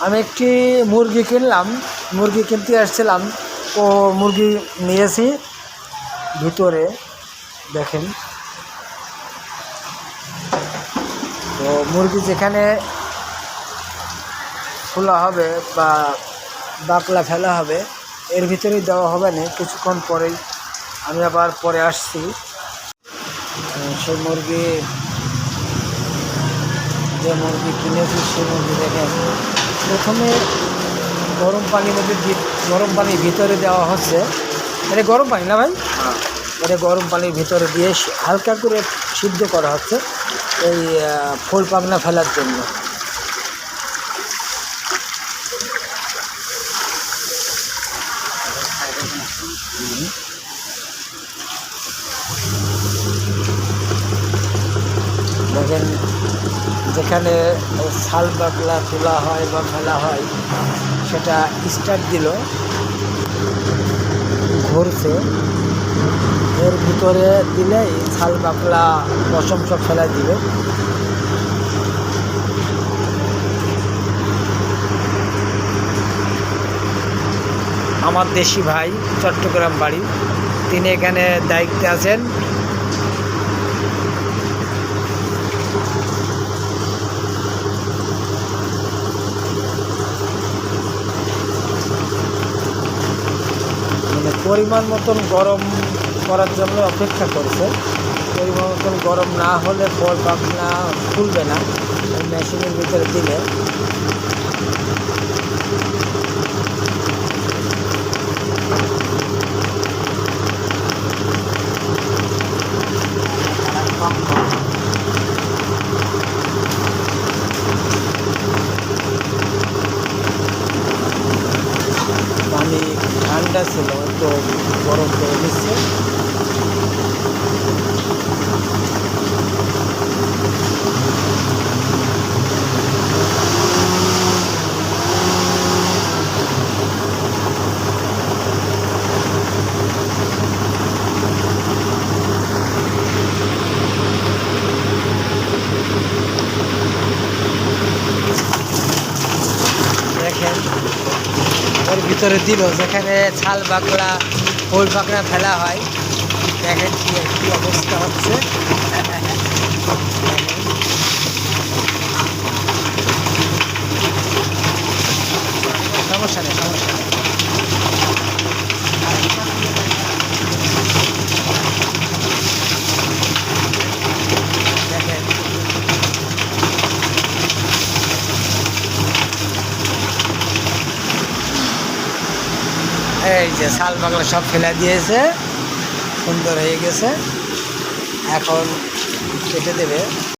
আমি একটি মুরগি কিনলাম, মুরগি কিনতে আসছিলাম, তো মুরগি নিয়েছি। ভিতরে দেখেন, তো মুরগি যেখানে খোলা হবে বা বাকলা ফেলা হবে এর ভিতরেই দেওয়া হবে না, কিছুক্ষণ পরেই আমি আবার পরে আসছি। সেই মুরগি, যে মুরগি কিনেছি সেই মুরগি দেখেন প্রথমে গরম পানির মধ্যে গরম পানির ভিতরে দেওয়া হচ্ছে। এটা গরম পানি না ভাই? এটা গরম পানির ভিতরে দিয়ে হালকা করে সিদ্ধ করা হচ্ছে এই ফুল পাখনা ফেলার জন্য। দেখেন যেখানে ছাল বাকলা তোলা হয় বা ফেলা হয় সেটা স্টার্ট দিল, ঘুরছে, এর ভিতরে দিলেই ছাল বাকলা পশম সব ফেলা দিবে। আমার দেশি ভাই, চট্টগ্রাম বাড়ি, তিনি এখানে দায়িত্বে আছেন। মানে পরিমাণ মতন গরম করার জন্য অপেক্ষা করছে। পরিমাণ মতন গরম না হলে ফল পাখনা খুলবে না ওই মেশিনের ভিতরে দিলে। পানি ঠান্ডা ছিল, তো গরম করে নিচ্ছে। দেখেন ওর ভিতরে দিল যেখানে ছাল বাকলা ফুল পাখনা ফেলা হয়। দেখেন কি অবস্থা হচ্ছে। সমস্যা নেই, সমস্যা নেই। দেখেন এই যে শাল বাকলা সব ফেলে দিয়েছে, সুন্দর হয়ে গেছে। এখন কেটে দেবে।